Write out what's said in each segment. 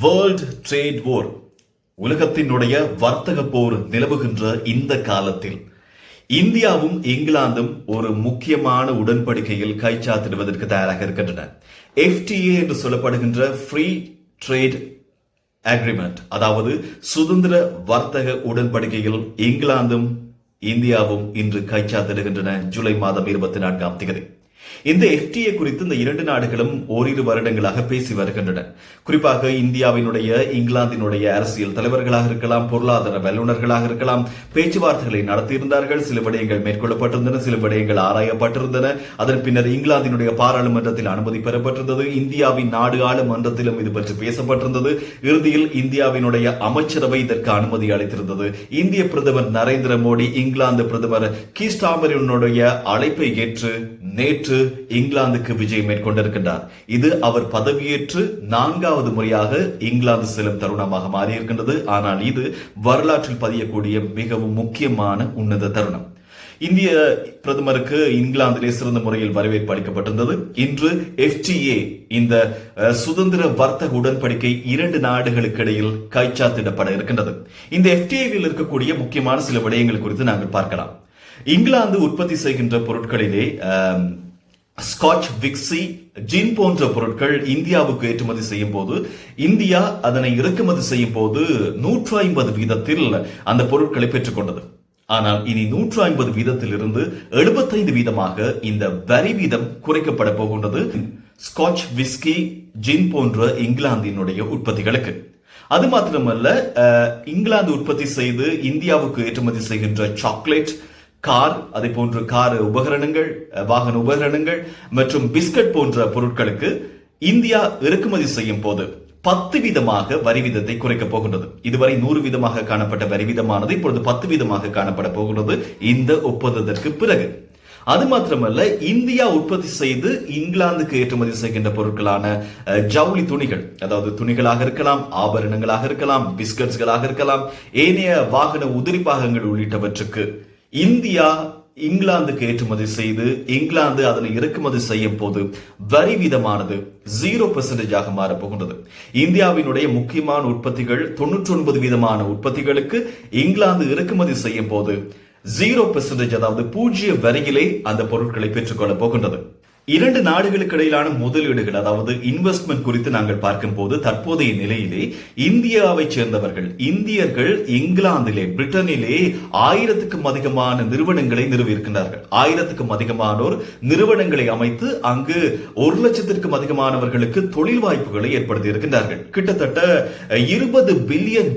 World trade வார், உலகத்தினுடைய வர்த்தக போர் நிலவுகின்ற இந்த காலத்தில் இந்தியாவும் இங்கிலாந்தும் ஒரு முக்கியமான உடன்படிக்கையில் கைச்சாத்திடுவதற்கு தயாராக இருக்கின்றன. FTA என்று சொல்லப்படுகின்ற ஃப்ரீ ட்ரேட் அக்ரிமெண்ட், அதாவது சுதந்திர வர்த்தக உடன்படிக்கையில் இங்கிலாந்தும் இந்தியாவும் இன்று கைச்சாத்திடுகின்றன. ஜூலை மாதம் 24ஆம் தேதி இந்த FTA குறித்து இந்த இரண்டு நாடுகளும் ஓரிரு வருடங்களாக பேசி வருகின்றன. குறிப்பாக இந்தியாவினுடைய இங்கிலாந்தினுடைய அரசியல் தலைவர்களாக இருக்கலாம், பொருளாதார வல்லுநர்களாக இருக்கலாம், பேச்சுவார்த்தைகளை நடத்தியிருந்தார்கள். சில விடயங்கள் மேற்கொள்ளப்பட்டிருந்தன, சில விடயங்கள் ஆராயப்பட்டிருந்தன. அதன் பின்னர் இங்கிலாந்தினுடைய பாராளுமன்றத்தில் அனுமதி பெறப்பட்டிருந்தது. இந்தியாவின் நாடு ஆளுமன்றத்திலும் இது பற்றி பேசப்பட்டிருந்தது. இறுதியில் இந்தியாவினுடைய அமைச்சரவை இதற்கு அனுமதி அளித்திருந்தது. இந்திய பிரதமர் நரேந்திர மோடி இங்கிலாந்து பிரதமர் கீர் ஸ்டார்மருடைய அழைப்பை ஏற்று நேற்று இங்கிலாந்துக்கு விஜயம் மேற்கொண்டிருக்கின்றார். இது அவர் பதவியேற்று 4வது முறையாக இங்கிலாந்து செல்லும் தருணமாக மாறியிருக்கின்றது. ஆனால் இது வரலாற்றில் பதியக்கூடிய மிகவும் முக்கியமான உன்னத தருணம். இந்திய பிரதமருக்கு இங்கிலாந்திலே சிறந்த முறையில் வரவேற்பு அளிக்கப்பட்டிருந்தது. இன்று FTA, இந்த சுதந்திர வர்த்தக உடன்படிக்கை இரண்டு நாடுகளுக்கு இடையில் கைச்சாத்திடப்பட இருக்கின்றது. இந்த FTA-வில் இருக்கக்கூடிய முக்கியமான சில விடயங்கள் குறித்து நாங்கள் பார்க்கலாம். இங்கிலாந்து உற்பத்தி செய்கின்ற பொருட்களிலே ஸ்காட்ச் விஸ்கி, ஜின் போன்ற பொருட்கள் இந்தியாவுக்கு ஏற்றுமதி செய்யும் போது இந்தியா அதனை இறக்குமதி செய்யும் போது 150 வீதத்தில் அந்த பொருட்களை பெற்றுக்கொண்டது. ஆனால் இனி 150 வீதத்திலிருந்து 75 வீதமாக இந்த வரி வீதம் குறைக்கப்பட போகின்றது ஸ்காட்ச் விஸ்கி, ஜின் போன்ற இங்கிலாந்தினுடைய உற்பத்திகளுக்கு. அது மாத்திரமல்ல, இங்கிலாந்து உற்பத்தி செய்து இந்தியாவுக்கு ஏற்றுமதி செய்கின்ற சாக்லேட், கார், அதே போன்று கார் உபகரணங்கள், வாகன உபகரணங்கள் மற்றும் பிஸ்கட் போன்ற பொருட்களுக்கு இந்தியா இறக்குமதி செய்யும் போது 10 வீதமாக வரி வீதத்தை குறைக்கப் போகின்றது. இதுவரை 100 வீதமாக காணப்பட்ட வரி வீதமானது இப்பொழுது 10 வீதமாக காணப்பட போகிறது இந்த ஒப்பந்தத்திற்கு பிறகு. அது மாத்திரமல்ல, இந்தியா உற்பத்தி செய்து இங்கிலாந்துக்கு ஏற்றுமதி செய்கின்ற பொருட்களான ஜவுளி துணிகள், அதாவது துணிகளாக இருக்கலாம், ஆபரணங்களாக இருக்கலாம், பிஸ்கட்ஸ்களாக இருக்கலாம், ஏனைய வாகன உதிரி பாகங்கள் உள்ளிட்டவற்றுக்கு இந்தியா இங்கிலாந்துக்கு ஏற்றுமதி செய்து இங்கிலாந்து அதனை இறக்குமதி செய்யும் போது வரி வீதமானது 0% மாறப்போகின்றது. இந்தியாவினுடைய முக்கியமான உற்பத்திகள் 99 வீதமான உற்பத்திகளுக்கு இங்கிலாந்து இறக்குமதி செய்யும் போது 0%, அதாவது 0 வரியிலே அந்த பொருட்களை பெற்றுக்கொள்ள போகின்றது. இரண்டு நாடுகளுக்கு இடையிலான முதலீடுகள், அதாவது இன்வெஸ்ட்மெண்ட் குறித்து நாங்கள் பார்க்கும் போது தற்போதைய நிலையிலே இந்தியாவை சேர்ந்தவர்கள், இந்தியர்கள் இங்கிலாந்திலே, பிரிட்டனிலே 1000க்கும் அதிகமான நிறுவனங்களை நிறுவியிருக்கின்றார்கள். 1000க்கும் அதிகமானோர் நிறுவனங்களை அமைத்து அங்கு 1 லட்சத்திற்கும் அதிகமானவர்களுக்கு தொழில் வாய்ப்புகளை ஏற்படுத்தி இருக்கின்றார்கள். கிட்டத்தட்ட $20 பில்லியன்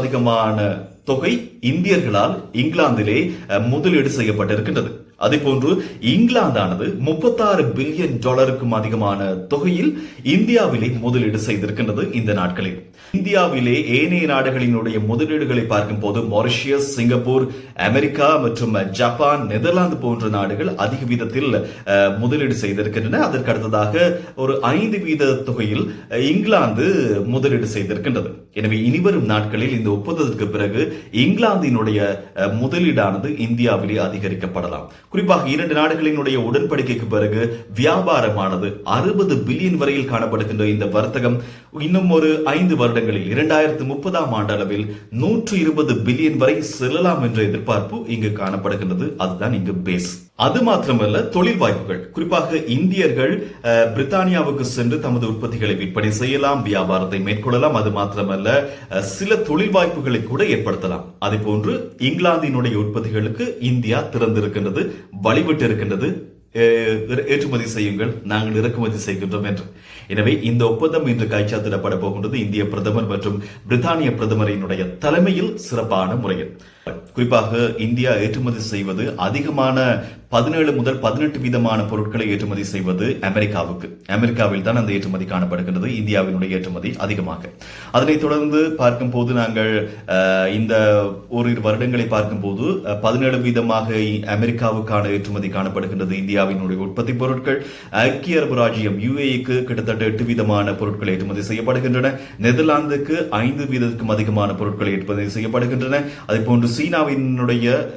அதிகமான தொகை இந்தியர்களால் இங்கிலாந்திலே முதலீடு செய்யப்பட்டிருக்கின்றது. அதே போன்று இங்கிலாந்தானது $36 பில்லியன் அதிகமான தொகையில் இந்தியாவிலே முதலீடு செய்திருக்கின்றது. இந்த நாட்களில் இந்தியாவிலே ஏனைய நாடுகளினுடைய முதலீடுகளை பார்க்கும் போது மொரிஷியஸ், சிங்கப்பூர், அமெரிக்கா மற்றும் ஜப்பான், நெதர்லாந்து போன்ற நாடுகள் அதிக வீதத்தில் முதலீடு செய்திருக்கின்றன. அதற்கு அடுத்ததாக ஒரு 5 வீத தொகையில் இங்கிலாந்து முதலீடு செய்திருக்கின்றது. எனவே இனிவரும் நாட்களில் இந்த ஒப்பந்தத்திற்கு பிறகு இங்கிலாந்தினுடைய முதலீடானது இந்தியாவிலே அதிகரிக்கப்படலாம். குறிப்பாக இரண்டு நாடுகளினுடைய உடன்படிக்கைக்கு பிறகு வியாபாரமானது 60 பில்லியன் வரையில் காணப்படுகின்ற இந்த வர்த்தகம் இன்னும் ஒரு 5 வருடங்களில் 2030ஆம் ஆண்டு அளவில் 120 பில்லியன் வரை செல்லலாம் என்ற எதிர்பார்ப்பு இங்கு காணப்படுகின்றது. அதுதான் இங்கு பேஸ். அது மாத்திரமல்ல, தொழில் வாய்ப்புகள், குறிப்பாக இந்தியர்கள் பிரித்தானியாவுக்கு சென்று தமது உற்பத்திகளை விற்பனை செய்யலாம், வியாபாரத்தை மேற்கொள்ளலாம். அது மாத்திரமல்ல, சில தொழில் வாய்ப்புகளை கூட ஏற்படுத்தலாம். அதே போன்று இங்கிலாந்தினுடைய உற்பத்திகளுக்கு இந்தியா திறந்திருக்கின்றது, வழிவிட்டு இருக்கின்றது. ஏற்றுமதி செய்யுங்கள், நாங்கள் இறக்குமதி செய்கின்றோம் என்று. எனவே இந்த ஒப்பந்தம் இன்று கைச்சாத்திடப்பட போகின்றது இந்திய பிரதமர் மற்றும் பிரித்தானிய பிரதமரினுடைய தலைமையில் சிறப்பான முறையில். குறிப்பாக இந்தியா ஏற்றுமதி செய்வது அதிகமான 17 முதல் 18 வீதமான பொருட்களை ஏற்றுமதி செய்வது அமெரிக்காவில் தான் அந்த ஏற்றுமதி காணப்படுகின்றது. இந்தியாவினுடைய ஏற்றுமதி அதிகமாக. அதனைத் தொடர்ந்து பார்க்கும் போது நாங்கள் இந்த ஓரிரு வருடங்களை பார்க்கும் போது 17 வீதமாக அமெரிக்காவுக்கான ஏற்றுமதி காணப்படுகின்றது. இந்தியாவினுடைய உற்பத்தி பொருட்கள் ஐக்கிய அரபு ராஜ்யம் UAE-க்கு கிட்டத்தட்ட கிட்டத்தட்ட 8 வீதமான பொருட்கள் ஏற்றுமதி செய்யப்படுகின்றன. நெதர்லாந்துக்கு 5 வீதத்துக்கும் அதிகமான பொருட்கள் ஏற்றுமதி செய்யப்படுகின்றன. அதேபோன்று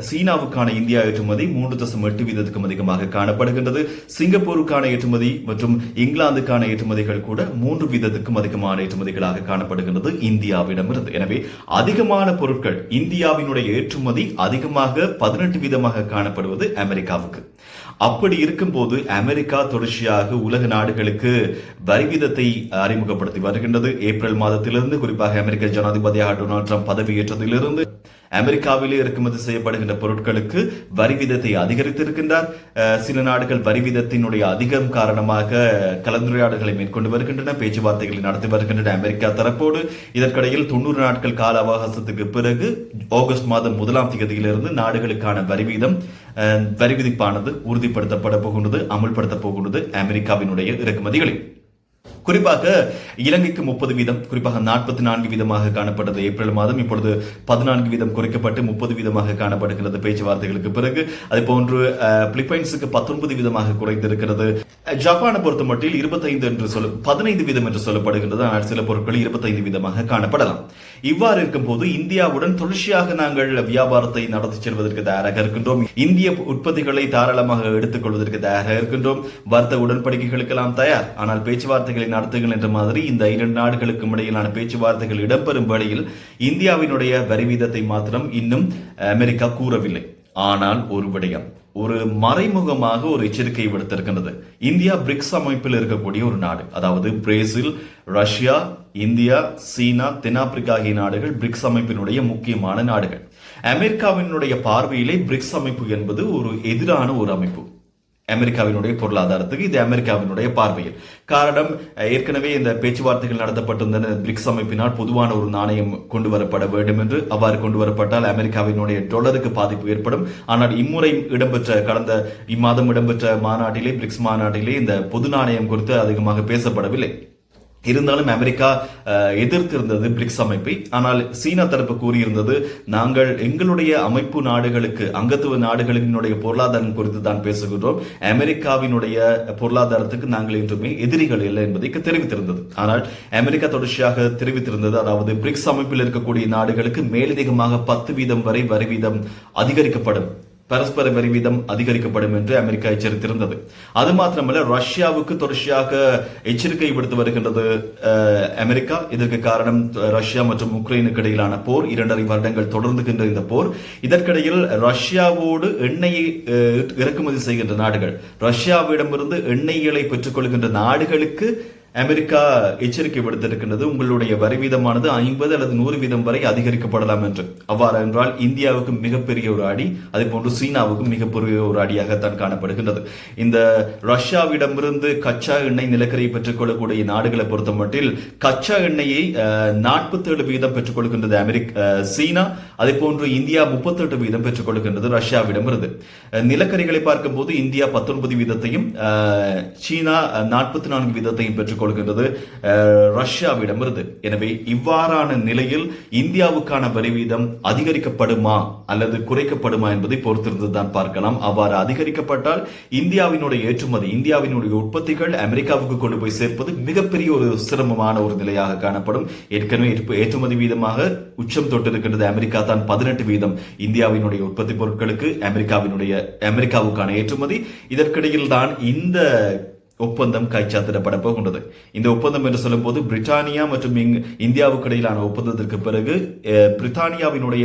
சீனாவுக்கான இந்தியா ஏற்றுமதி 3.8 வீதத்துக்கும் அதிகமாக காணப்படுகின்றது. சிங்கப்பூருக்கான ஏற்றுமதி மற்றும் இங்கிலாந்துக்கான ஏற்றுமதிகள் கூட 3 வீதத்துக்கும் அதிகமான ஏற்றுமதிகளாக காணப்படுகின்றது இந்தியாவிடமிருந்து. எனவே அதிகமான பொருட்கள் இந்தியாவினுடைய ஏற்றுமதி அதிகமாக 18 வீதமாக காணப்படுவது அமெரிக்காவுக்கு. அப்படி இருக்கும்போது அமெரிக்கா தொடர்ச்சியாக உலக நாடுகளுக்கு வரி வீதத்தை அறிமுகப்படுத்தி வருகின்றது. ஏப்ரல் மாதத்திலிருந்து, குறிப்பாக அமெரிக்க ஜனாதிபதியாக டொனால்ட் ட்ரம்ப் பதவியேற்றதிலிருந்து அமெரிக்காவிலே இறக்குமதி செய்யப்படுகின்ற பொருட்களுக்கு வரி வீதத்தை அதிகரித்திருக்கின்றார். சில நாடுகள் வரி வீதத்தினுடைய அதிகம் காரணமாக கலந்துரையாடல்களை மேற்கொண்டு வருகின்றன, பேச்சுவார்த்தைகளை நடத்தி வருகின்றன அமெரிக்கா தரப்போடு. இதற்கிடையில் 90 நாட்கள் கால அவகாசத்துக்கு பிறகு ஆகஸ்ட் மாதம் 1ஆம் தேதியிலிருந்து நாடுகளுக்கான வரி விதிப்பானது உறுதிப்படுத்தப்பட போகின்றது, அமல்படுத்த போகின்றது அமெரிக்காவினுடைய இறக்குமதிகளில். குறிப்பாக இலங்கைக்கு 30 வீதம், குறிப்பாக 44 வீதமாக காணப்பட்டது ஏப்ரல் மாதம். இப்பொழுது 14 வீதம் குறைக்கப்பட்டு 30 வீதமாக காணப்படுகிறது பேச்சுவார்த்தைகளுக்கு பிறகு. அதே போன்று பிலிப்பைன்ஸுக்கு 19 வீதமாக குறைந்திருக்கிறது. ஜப்பானை பொறுத்த மட்டில் 15 வீதம் என்று சொல்லப்படுகின்றது. ஆனால் சில பொருட்கள் 25 வீதமாக காணப்படலாம். இவ்வாறு இருக்கும் போது இந்தியாவுடன் தொடர்ச்சியாக நாங்கள் வியாபாரத்தை நடத்தி செல்வதற்கு தயாராக இருக்கின்றோம். இந்திய உற்பத்திகளை தாராளமாக எடுத்துக் கொள்வதற்கு தயாராக இருக்கின்றோம். வர்த்தக உடன்படிக்கைகளுக்கெல்லாம் தயார். ஆனால் பேச்சுவார்த்தைகளை நடத்துங்கள் என்ற மாதிரி இந்த 2 நாடுகளுக்கும் இடையிலான பேச்சுவார்த்தைகள் இடம்பெறும் வேளையில் இந்தியாவினுடைய வரி வீதத்தை மாத்திரம் இன்னும் அமெரிக்கா கூறவில்லை. ஆனால் ஒரு விடயம், ஒரு மறைமுகமாக ஒரு எச்சரிக்கை விடுத்திருக்கின்றது. இந்தியா பிரிக்ஸ் அமைப்பில் இருக்கக்கூடிய ஒரு நாடு. அதாவது பிரேசில், ரஷ்யா, இந்தியா, சீனா, தென்னாப்பிரிக்கா ஆகிய நாடுகள் பிரிக்ஸ் அமைப்பினுடைய முக்கியமான நாடுகள். அமெரிக்காவினுடைய பார்வையிலே பிரிக்ஸ் அமைப்பு என்பது ஒரு எதிரான ஒரு அமைப்பு அமெரிக்காவினுடைய பொருளாதாரத்துக்கு. இது அமெரிக்காவினுடைய பார்வையில். காரணம், ஏற்கனவே இந்த பேச்சுவார்த்தைகள் நடத்தப்பட்டிருந்த பிரிக்ஸ் அமைப்பினால் பொதுவான ஒரு நாணயம் கொண்டு வரப்பட வேண்டும் என்று. அவ்வாறு கொண்டு வரப்பட்டால் அமெரிக்காவினுடைய டாலருக்கு பாதிப்பு ஏற்படும். ஆனால் இம்முறை கடந்த இம்மாதம் இடம்பெற்ற மாநாட்டிலே, பிரிக்ஸ் மாநாட்டிலே இந்த பொது நாணயம் குறித்து அதிகமாக பேசப்படவில்லை. இருந்தாலும் அமெரிக்கா எதிர்த்திருந்தது பிரிக்ஸ் அமைப்பை. ஆனால் சீனா தரப்பு கூறியிருந்தது, நாங்கள் எங்களுடைய அமைப்பு நாடுகளுக்கு, அங்கத்துவ நாடுகளினுடைய பொருளாதாரம் குறித்து தான் பேசுகின்றோம், அமெரிக்காவினுடைய பொருளாதாரத்துக்கு நாங்கள் என்றுமே எதிரிகள் இல்லை என்பதை தெரிவித்திருந்தது. ஆனால் அமெரிக்கா தொடர்ச்சியாக தெரிவித்திருந்தது, அதாவது பிரிக்ஸ் அமைப்பில் இருக்கக்கூடிய நாடுகளுக்கு மேலதிகமாக 10 வீதம் வரை வரி வீதம் அதிகரிக்கப்படும், பரஸ்பர வரி வீதம் அதிகரிக்கப்படும் என்று அமெரிக்கா எச்சரித்திருந்தது. அது மாத்திரமல்ல, ரஷ்யாவுக்கு தொடர்ச்சியாக எச்சரிக்கை விடுத்து வருகின்றது அமெரிக்கா. இதற்கு காரணம் ரஷ்யா மற்றும் உக்ரைனுக்கு இடையிலான போர். 2.5 வருடங்கள் தொடர்ந்துகின்ற இந்த போர். இதற்கிடையில் ரஷ்யாவோடு எண்ணெயை இறக்குமதி செய்கின்ற நாடுகள், ரஷ்யாவிடமிருந்து எண்ணெய்களை பெற்றுக் கொள்கின்ற நாடுகளுக்கு அமெரிக்கா எச்சரிக்கை விடுத்திருக்கின்றது. உங்களுடைய வரி வீதமானது 50 அல்லது 100 வீதம் வரை அதிகரிக்கப்படலாம் என்று. அவ்வாறு என்றால் இந்தியாவுக்கு மிகப்பெரிய ஒரு அடி, அதே போன்று சீனாவுக்கு மிகப்பெரிய ஒரு அடியாகத்தான் காணப்படுகின்றது. இந்த ரஷ்யாவிடமிருந்து கச்சா எண்ணெய், நிலக்கரியை பெற்றுக் கொள்ளக்கூடிய நாடுகளை பொறுத்த மட்டில் கச்சா எண்ணெயை 47 வீதம் பெற்றுக் கொள்கின்றது சீனா. அதே போன்று இந்தியா 38 வீதம் பெற்றுக் கொள்கின்றது ரஷ்யாவிடமிருந்து. நிலக்கரிகளை பார்க்கும் போது இந்தியா 19 வீதத்தையும், சீனா 44 வீதத்தையும் பெற்றுக் கொள்கின்றது ரஷ்யாவிடமிருந்து. எனவே இவ்வாறான நிலையில் இந்தியாவுக்கான வரி வீதம் அதிகரிக்கப்படுமா அல்லது குறைக்கப்படுமா என்பதை பொறுத்திருந்துதான் பார்க்கலாம். அவ்வாறு அதிகரிக்கப்பட்டால் இந்தியாவினுடைய ஏற்றுமதி, இந்தியாவினுடைய உற்பத்திகள் அமெரிக்காவுக்கு கொண்டு போய் சேர்ப்பது மிகப்பெரிய ஒரு சிரமமான ஒரு நிலையாக காணப்படும். ஏற்கனவே ஏற்றுமதி வீதமாக உச்சம் தொட்டிருக்கின்றது அமெரிக்கா தான் 18 வீதம் இந்தியாவினுடைய உற்பத்தி பொருட்களுக்கு அமெரிக்காவுக்கான ஏற்றுமதி. இதற்கிடையில் தான் இந்த ஒப்பந்தம் கைச்சாத்திடப்பட போகின்றது. இந்த ஒப்பந்தம் என்று சொல்லும் போது பிரிட்டானியா மற்றும் இந்தியாவுக்கு இடையிலான ஒப்பந்தத்திற்கு பிறகு பிரித்தானியாவினுடைய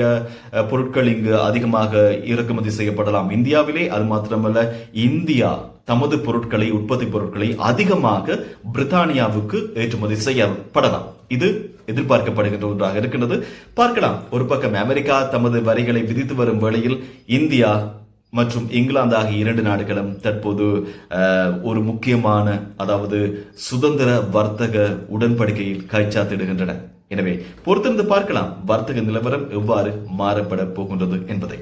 பொருட்கள் இங்கு அதிகமாக இறக்குமதி செய்யப்படலாம் இந்தியாவிலே. அது மாத்திரமல்ல, இந்தியா தமது பொருட்களை, உற்பத்தி பொருட்களை அதிகமாக பிரித்தானியாவுக்கு ஏற்றுமதி செய்யப்படலாம். இது எதிர்பார்க்கப்படுகின்ற ஒன்றாக இருக்கின்றது. பார்க்கலாம். ஒரு பக்கம் அமெரிக்கா தமது வரிகளை விதித்து வரும் வேளையில் இந்தியா மற்றும் இங்கிலாந்து ஆகிய 2 நாடுகளும் தற்போது ஒரு முக்கியமான, அதாவது சுதந்திர வர்த்தக உடன்படிக்கையில் கைச்சாத்திடுகின்றன. எனவே பொறுத்திருந்து பார்க்கலாம் வர்த்தக நிலவரம் எவ்வாறு மாறப்பட போகின்றது என்பதை.